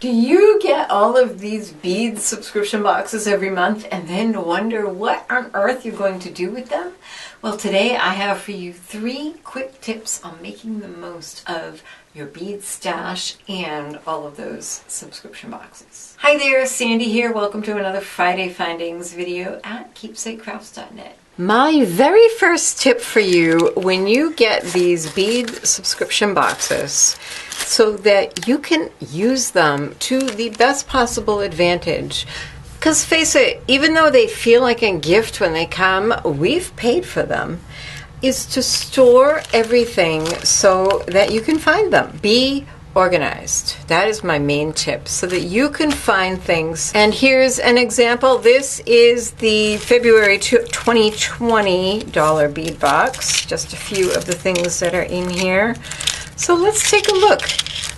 Do you get all of these bead subscription boxes every month and then wonder what on earth you're going to do with them? Well, today I have for you 3 quick tips on making the most of your bead stash and all of those subscription boxes. Hi there, Sandy here. Welcome to another Friday Findings video at keepsakecrafts.net. My very first tip for you when you get these bead subscription boxes so that you can use them to the best possible advantage. Because face it, even though they feel like a gift when they come, we've paid for them, is to store everything so that you can find them. Be organized. That is my main tip, so that you can find things. And here's an example. This is the February 2020 dollar bead box. Just a few of the things that are in here. So let's take a look.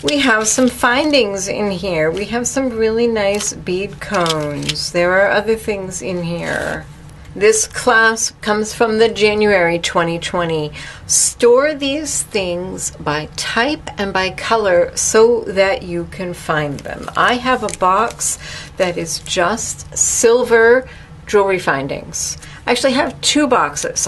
We have some findings in here. We have some really nice bead cones. There are other things in here. This clasp comes from the January 2020. Store these things by type and by color so that you can find them. I have a box that is just silver jewelry findings. I actually have 2 boxes.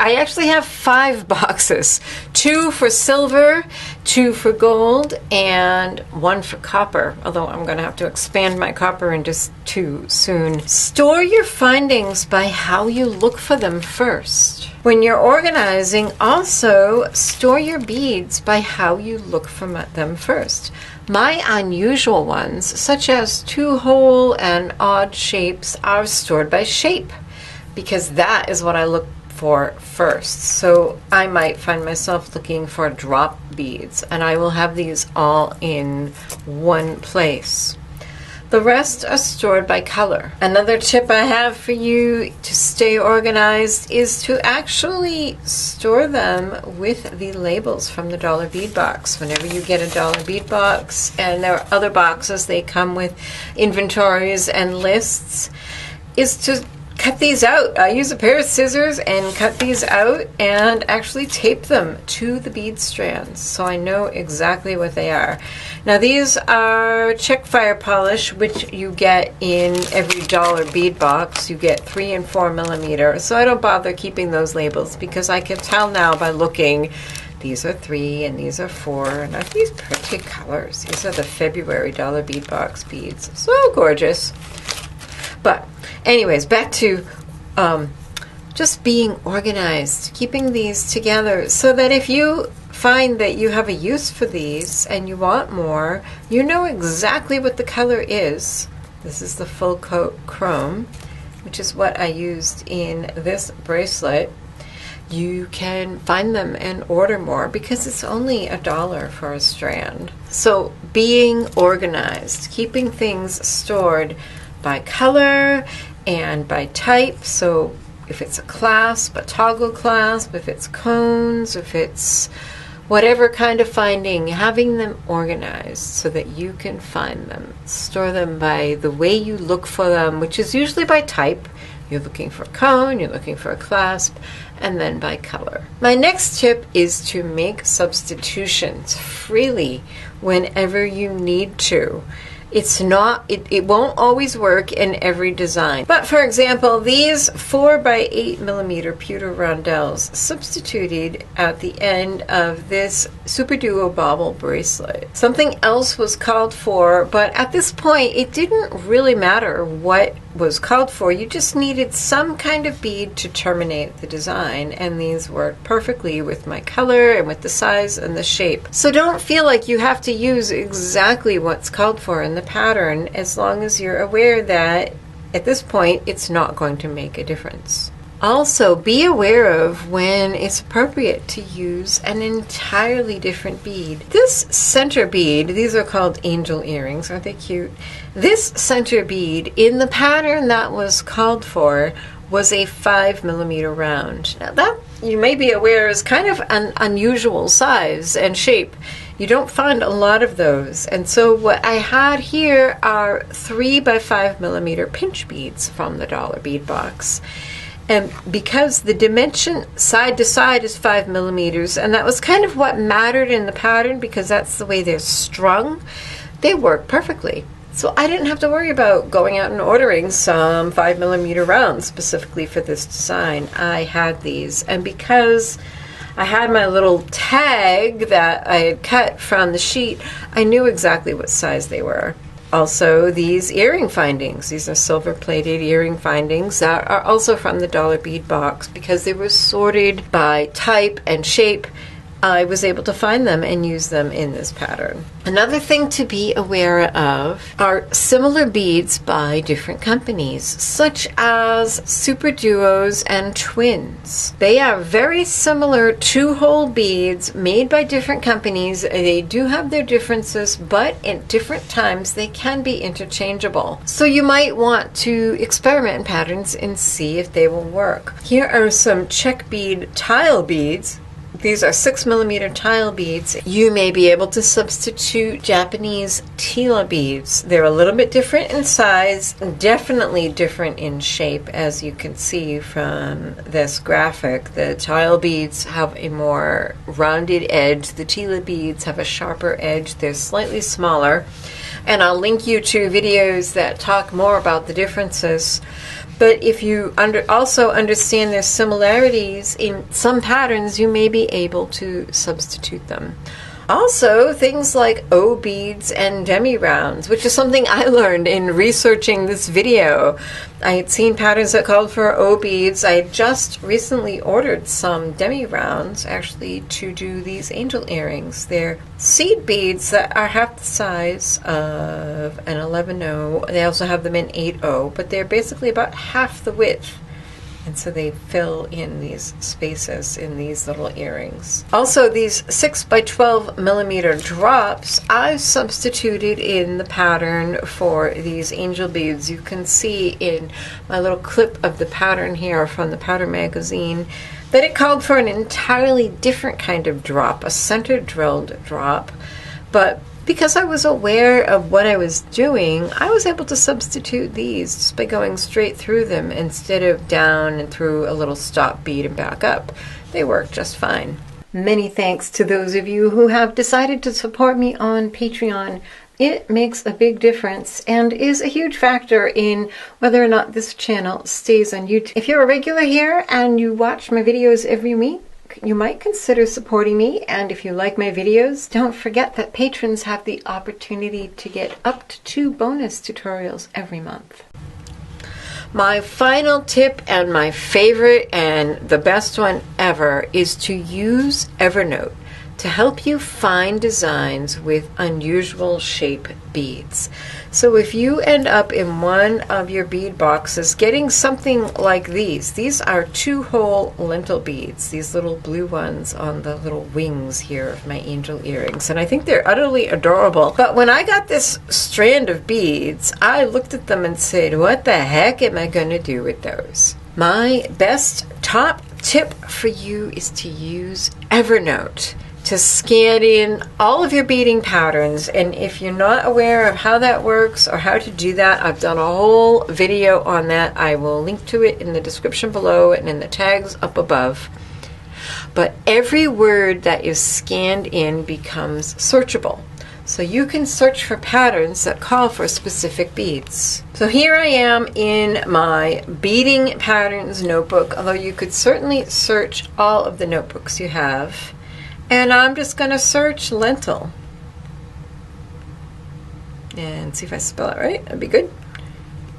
I actually have 5 boxes. 2 for silver, 2 for gold, and 1 for copper. Although I'm going to have to expand my copper into 2 soon. Store your findings by how you look for them first. When you're organizing, also store your beads by how you look for them first. My unusual ones, such as 2-hole and odd shapes, are stored by shape, because that is what I look for first. So I might find myself looking for drop beads, and I will have these all in one place. The rest are stored by color. Another tip I have for you to stay organized is to actually store them with the labels from the dollar bead box. Whenever you get a dollar bead box, and there are other boxes, they come with inventories and lists, is to cut these out. I use a pair of scissors and cut these out and actually tape them to the bead strands so I know exactly what they are. Now these are Czech fire polish, which you get in every dollar bead box. You get 3 and 4 millimeter, so I don't bother keeping those labels because I can tell now by looking. These are 3 and these are 4, and aren't these pretty colors? These are the February dollar bead box beads. So gorgeous. But anyways, back to just being organized, keeping these together so that if you find that you have a use for these and you want more, you know exactly what the color is. This is the full coat chrome, which is what I used in this bracelet. You can find them and order more because it's only $1 for a strand. So being organized, keeping things stored by color and by type. So if it's a clasp, a toggle clasp, if it's cones, if it's whatever kind of finding, having them organized so that you can find them. Store them by the way you look for them, which is usually by type. You're looking for a cone, you're looking for a clasp, and then by color. My next tip is to make substitutions freely whenever you need to. It's not, it won't always work in every design. But for example, these 4 by 8 millimeter pewter rondelles substituted at the end of this superduo bauble bracelet. Something else was called for, but at this point it didn't really matter what was called for. You just needed some kind of bead to terminate the design, and these worked perfectly with my color and with the size and the shape. So don't feel like you have to use exactly what's called for in the pattern, as long as you're aware that at this point it's not going to make a difference. Also, be aware of when it's appropriate to use an entirely different bead. This center bead, these are called angel earrings, aren't they cute? This center bead in the pattern that was called for was a 5 millimeter round. Now that, you may be aware, is kind of an unusual size and shape. You don't find a lot of those. And so what I had here are 3 by 5 millimeter pinch beads from the dollar bead box. And because the dimension side to side is 5 millimeters, and that was kind of what mattered in the pattern because that's the way they're strung, they work perfectly. So I didn't have to worry about going out and ordering some 5mm rounds specifically for this design. I had these, and because I had my little tag that I had cut from the sheet, I knew exactly what size they were. Also, these earring findings. These are silver-plated earring findings that are also from the dollar bead box. Because they were sorted by type and shape, I was able to find them and use them in this pattern. Another thing to be aware of are similar beads by different companies, such as superduos and twins. They are very similar two-hole beads made by different companies. They do have their differences, but at different times they can be interchangeable. So you might want to experiment in patterns and see if they will work. Here are some Czech bead tile beads. These are 6mm tile beads. You may be able to substitute Japanese teal beads. They're a little bit different in size, definitely different in shape, as you can see from this graphic. The tile beads have a more rounded edge. The teal beads have a sharper edge. They're slightly smaller. And I'll link you to videos that talk more about the differences. But if you also understand their similarities in some patterns, you may be able to substitute them. Also, things like O beads and demi-rounds, which is something I learned in researching this video. I had seen patterns that called for O beads. I had just recently ordered some demi-rounds, actually, to do these angel earrings. They're seed beads that are half the size of an 11-0. They also have them in 8-0, but they're basically about half the width. And so they fill in these spaces in these little earrings. Also, these 6x12mm drops I've substituted in the pattern for these angel beads. You can see in my little clip of the pattern here from the pattern magazine that it called for an entirely different kind of drop, a center drilled drop. But because I was aware of what I was doing, I was able to substitute these just by going straight through them instead of down and through a little stop bead and back up. They work just fine. Many thanks to those of you who have decided to support me on Patreon. It makes a big difference and is a huge factor in whether or not this channel stays on YouTube. If you're a regular here and you watch my videos every week, you might consider supporting me, and if you like my videos, don't forget that patrons have the opportunity to get up to 2 bonus tutorials every month. My final tip, and my favorite and the best one ever, is to use Evernote to help you find designs with unusual shape beads. So if you end up in one of your bead boxes getting something like these are 2-hole lentil beads, these little blue ones on the little wings here of my angel earrings, and I think they're utterly adorable. But when I got this strand of beads, I looked at them and said, what the heck am I going to do with those? My best top tip for you is to use Evernote to scan in all of your beading patterns. And if you're not aware of how that works or how to do that, I've done a whole video on that. I will link to it in the description below and in the tags up above. But every word that is scanned in becomes searchable. So you can search for patterns that call for specific beads. So here I am in my beading patterns notebook, although you could certainly search all of the notebooks you have. And I'm just going to search lentil and see if I spell it right. That'd be good.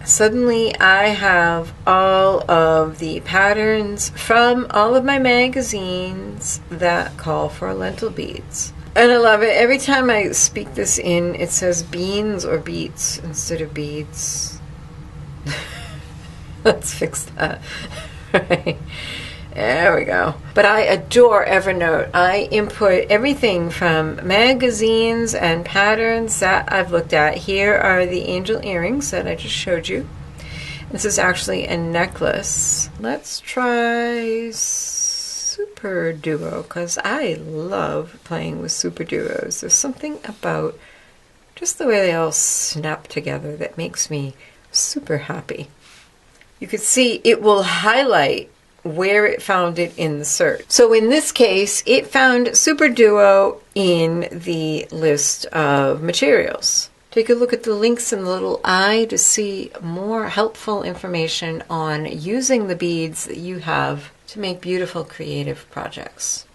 Suddenly I have all of the patterns from all of my magazines that call for lentil beads. And I love it. Every time I speak this in, it says beans or beets instead of beads. Let's fix that. Right. There we go. But I adore Evernote. I input everything from magazines and patterns that I've looked at. Here are the angel earrings that I just showed you. This is actually a necklace. Let's try super duo, because I love playing with super duos. There's something about just the way they all snap together that makes me super happy. You can see it will highlight where it found it in the search. So in this case, it found superduo in the list of materials. Take a look at the links in the little eye to see more helpful information on using the beads that you have to make beautiful creative projects.